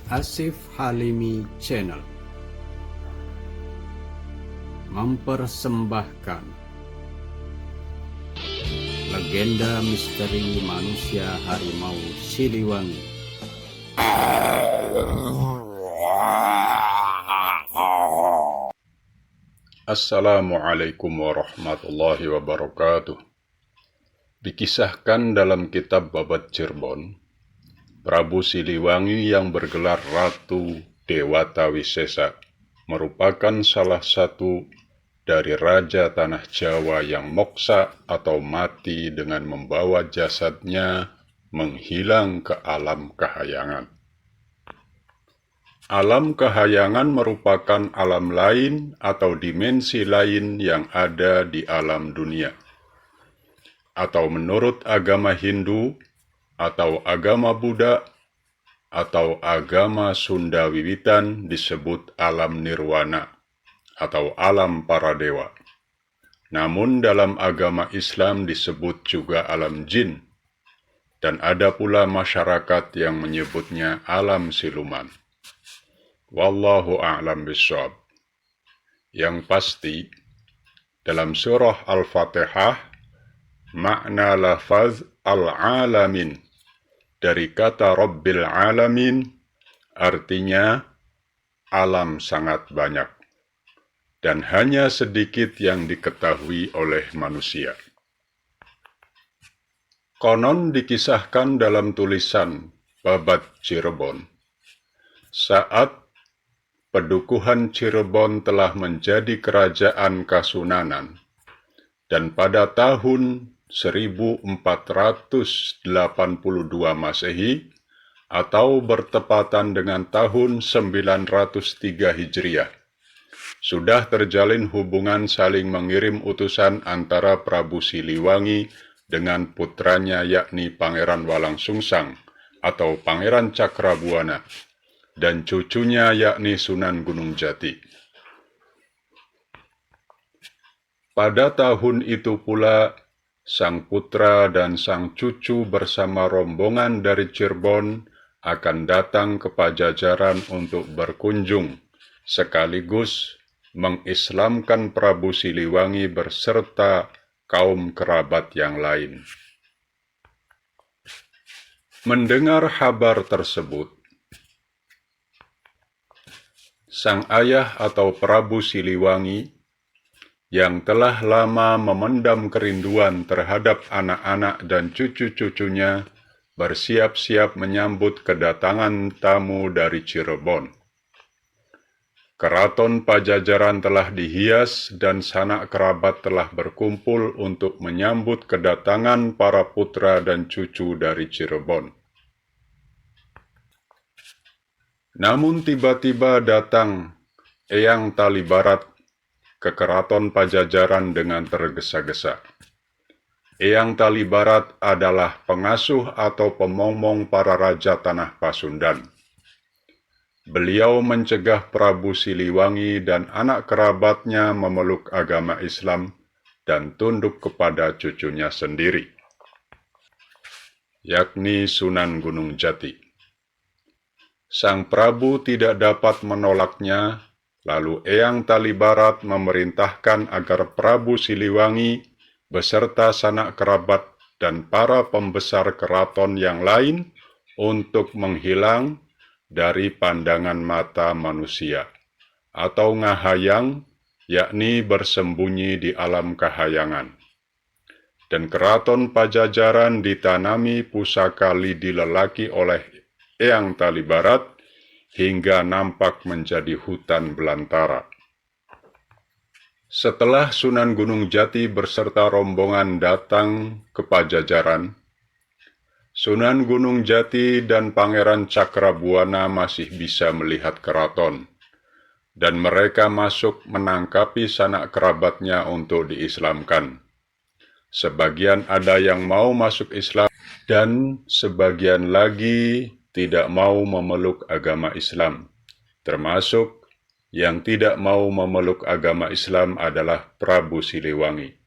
Asif Halimi Channel mempersembahkan legenda misteri manusia harimau Siliwangi. Assalamualaikum warahmatullahi wabarakatuh. Dikisahkan dalam kitab Babat Cirebon, Prabu Siliwangi yang bergelar Ratu Dewata Wisesa merupakan salah satu dari raja tanah Jawa yang moksa atau mati dengan membawa jasadnya menghilang ke alam kahayangan. Alam kahayangan merupakan alam lain atau dimensi lain yang ada di alam dunia. Atau menurut agama Hindu, atau agama Buddha, atau agama Sunda Wiwitan disebut alam nirwana, atau alam para dewa. Namun dalam agama Islam disebut juga alam jin, dan ada pula masyarakat yang menyebutnya alam siluman. Wallahu a'lam bishawab. Yang pasti, dalam surah Al-Fatihah, makna lafaz al-alamin dari kata Rabbil Alamin artinya alam sangat banyak dan hanya sedikit yang diketahui oleh manusia. Konon dikisahkan dalam tulisan Babat Cirebon, saat Pedukuhan Cirebon telah menjadi kerajaan Kasunanan, dan pada tahun 1482 Masehi atau bertepatan dengan tahun 903 Hijriah, sudah terjalin hubungan saling mengirim utusan antara Prabu Siliwangi dengan putranya yakni Pangeran Walangsungsang atau Pangeran Cakrabuana dan cucunya yakni Sunan Gunung Jati. Pada tahun itu pula, sang putra dan sang cucu bersama rombongan dari Cirebon akan datang ke Pajajaran untuk berkunjung, sekaligus mengislamkan Prabu Siliwangi beserta kaum kerabat yang lain. Mendengar kabar tersebut, sang ayah atau Prabu Siliwangi yang telah lama memendam kerinduan terhadap anak-anak dan cucu-cucunya bersiap-siap menyambut kedatangan tamu dari Cirebon. Keraton Pajajaran telah dihias dan sanak kerabat telah berkumpul untuk menyambut kedatangan para putra dan cucu dari Cirebon. Namun tiba-tiba datang Eyang Talibarat ke Keraton Pajajaran dengan tergesa-gesa. Eyang Talibarat adalah pengasuh atau pemomong para raja tanah Pasundan. Beliau mencegah Prabu Siliwangi dan anak kerabatnya memeluk agama Islam dan tunduk kepada cucunya sendiri, yakni Sunan Gunung Jati. Sang Prabu tidak dapat menolaknya. Lalu Eyang Talibarat memerintahkan agar Prabu Siliwangi beserta sanak kerabat dan para pembesar keraton yang lain untuk menghilang dari pandangan mata manusia, atau ngahayang, yakni bersembunyi di alam kahayangan. Dan keraton Pajajaran ditanami pusaka lidi lelaki oleh Eyang Talibarat hingga nampak menjadi hutan belantara. Setelah Sunan Gunung Jati beserta rombongan datang ke Pajajaran, Sunan Gunung Jati dan Pangeran Cakrabuana masih bisa melihat keraton, dan mereka masuk menangkapi sanak kerabatnya untuk diislamkan. Sebagian ada yang mau masuk Islam, dan sebagian lagi tidak mau memeluk agama Islam. Termasuk yang tidak mau memeluk agama Islam adalah Prabu Siliwangi.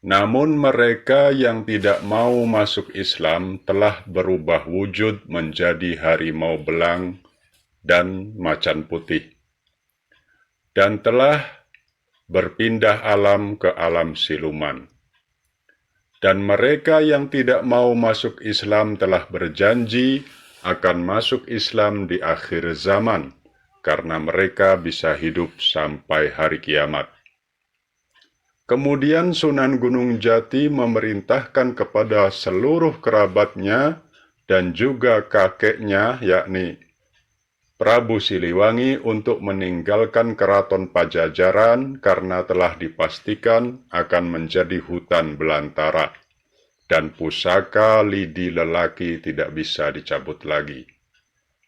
Namun mereka yang tidak mau masuk Islam telah berubah wujud menjadi harimau belang dan macan putih, dan telah berpindah alam ke alam siluman. Dan mereka yang tidak mau masuk Islam telah berjanji akan masuk Islam di akhir zaman, karena mereka bisa hidup sampai hari kiamat. Kemudian Sunan Gunung Jati memerintahkan kepada seluruh kerabatnya dan juga kakeknya, yakni Prabu Siliwangi, untuk meninggalkan keraton Pajajaran karena telah dipastikan akan menjadi hutan belantara, dan pusaka lidi lelaki tidak bisa dicabut lagi.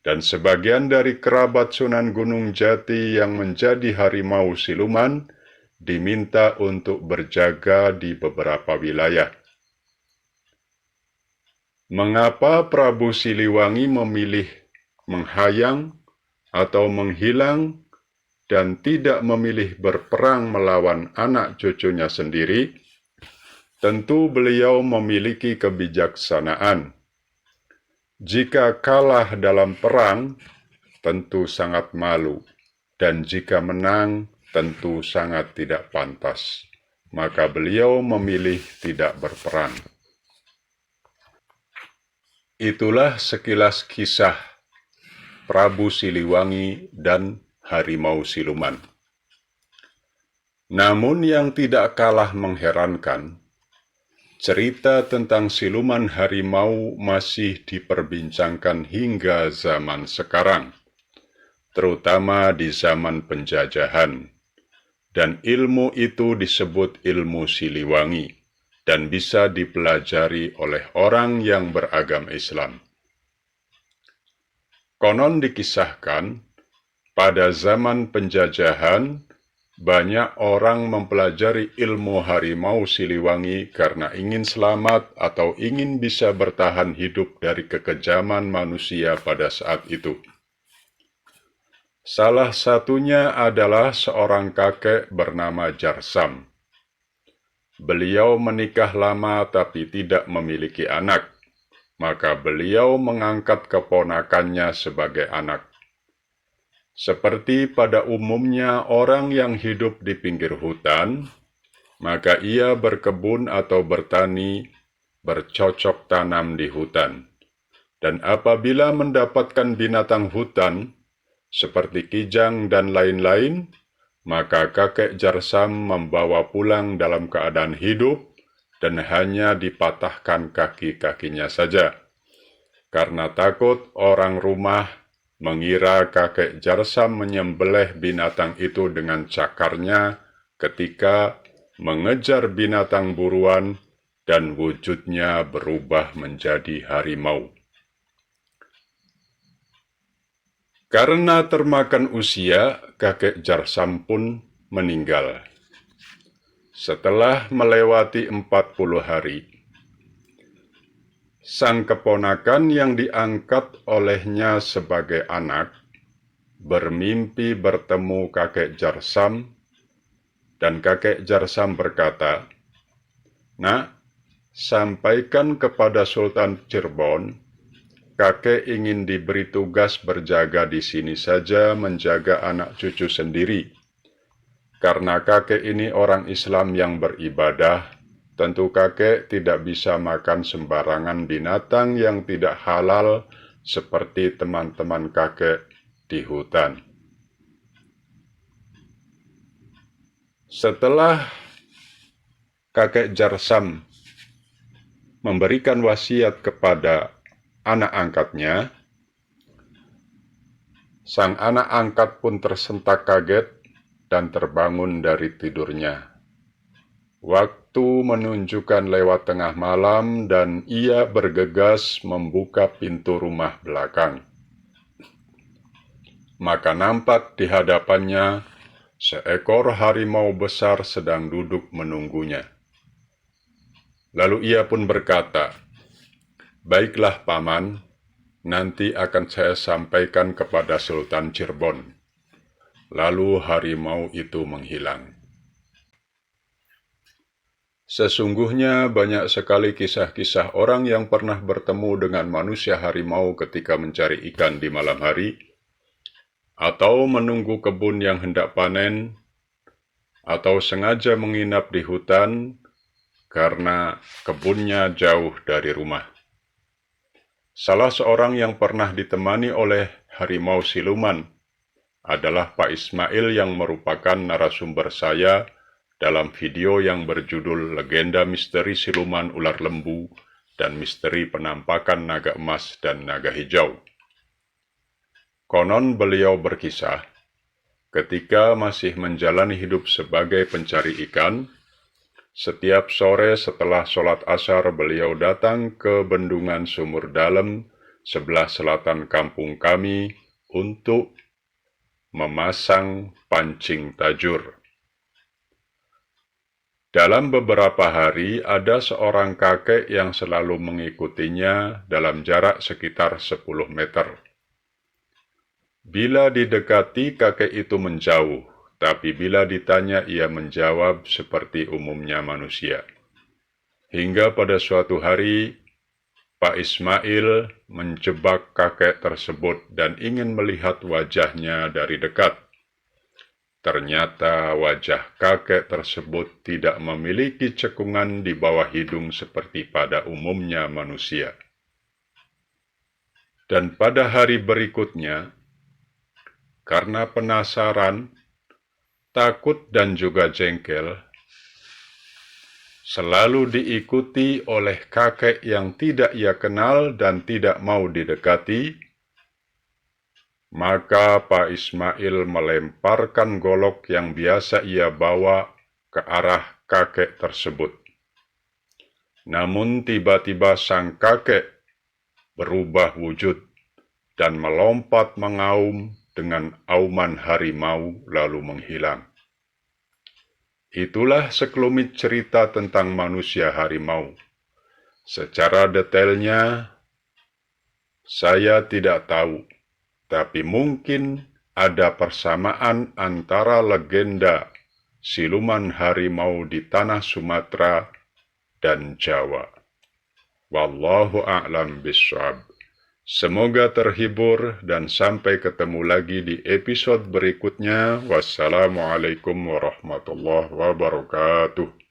Dan sebagian dari kerabat Sunan Gunung Jati yang menjadi harimau siluman diminta untuk berjaga di beberapa wilayah. Mengapa Prabu Siliwangi memilih menghayang atau menghilang dan tidak memilih berperang melawan anak cucunya sendiri? Tentu beliau memiliki kebijaksanaan. Jika kalah dalam perang, tentu sangat malu, dan jika menang, tentu sangat tidak pantas. Maka beliau memilih tidak berperang. Itulah sekilas kisah Prabu Siliwangi dan harimau siluman. Namun yang tidak kalah mengherankan, cerita tentang siluman harimau masih diperbincangkan hingga zaman sekarang, terutama di zaman penjajahan. Dan ilmu itu disebut ilmu Siliwangi, dan bisa dipelajari oleh orang yang beragama Islam. Konon dikisahkan, pada zaman penjajahan, banyak orang mempelajari ilmu harimau Siliwangi karena ingin selamat atau ingin bisa bertahan hidup dari kekejaman manusia pada saat itu. Salah satunya adalah seorang kakek bernama Jarsam. Beliau menikah lama tapi tidak memiliki anak, maka beliau mengangkat keponakannya sebagai anak. Seperti pada umumnya orang yang hidup di pinggir hutan, maka ia berkebun atau bertani, bercocok tanam di hutan. Dan apabila mendapatkan binatang hutan, seperti kijang dan lain-lain, maka kakek Jarsam membawa pulang dalam keadaan hidup dan hanya dipatahkan kaki-kakinya saja, karena takut orang rumah mengira kakek Jarsam menyembelih binatang itu dengan cakarnya ketika mengejar binatang buruan dan wujudnya berubah menjadi harimau. Karena termakan usia, kakek Jarsam pun meninggal. Setelah melewati 40 hari, sang keponakan yang diangkat olehnya sebagai anak bermimpi bertemu kakek Jarsam, dan kakek Jarsam berkata, "Nak, sampaikan kepada Sultan Cirebon, kakek ingin diberi tugas berjaga di sini saja menjaga anak cucu sendiri. Karena kakek ini orang Islam yang beribadah, tentu kakek tidak bisa makan sembarangan binatang yang tidak halal seperti teman-teman kakek di hutan." Setelah kakek Jarsam memberikan wasiat kepada anak angkatnya, sang anak angkat pun tersentak kaget dan terbangun dari tidurnya. Waktu menunjukkan lewat tengah malam dan ia bergegas membuka pintu rumah belakang. Maka nampak di hadapannya seekor harimau besar sedang duduk menunggunya. Lalu ia pun berkata, "Baiklah paman, nanti akan saya sampaikan kepada Sultan Cirebon." Lalu harimau itu menghilang. Sesungguhnya banyak sekali kisah-kisah orang yang pernah bertemu dengan manusia harimau ketika mencari ikan di malam hari, atau menunggu kebun yang hendak panen, atau sengaja menginap di hutan karena kebunnya jauh dari rumah. Salah seorang yang pernah ditemani oleh harimau siluman adalah Pak Ismail yang merupakan narasumber saya dalam video yang berjudul Legenda Misteri Siluman Ular Lembu dan Misteri Penampakan Naga Emas dan Naga Hijau. Konon beliau berkisah, ketika masih menjalani hidup sebagai pencari ikan, setiap sore setelah sholat asar beliau datang ke bendungan Sumur Dalem sebelah selatan kampung kami untuk memasang pancing tajur. Dalam beberapa hari ada seorang kakek yang selalu mengikutinya dalam jarak sekitar 10 meter. Bila didekati, kakek itu menjauh, tapi bila ditanya ia menjawab seperti umumnya manusia. Hingga pada suatu hari, Pak Ismail menjebak kakek tersebut dan ingin melihat wajahnya dari dekat. Ternyata wajah kakek tersebut tidak memiliki cekungan di bawah hidung seperti pada umumnya manusia. Dan pada hari berikutnya, karena penasaran, takut dan juga jengkel, selalu diikuti oleh kakek yang tidak ia kenal dan tidak mau didekati, maka Pak Ismail melemparkan golok yang biasa ia bawa ke arah kakek tersebut. Namun tiba-tiba sang kakek berubah wujud dan melompat mengaum dengan auman harimau lalu menghilang. Itulah sekelumit cerita tentang manusia harimau. Secara detailnya, saya tidak tahu, tapi mungkin ada persamaan antara legenda siluman harimau di tanah Sumatera dan Jawa. Wallahu a'lam bishawab. Semoga terhibur dan sampai ketemu lagi di episode berikutnya. Wassalamualaikum warahmatullahi wabarakatuh.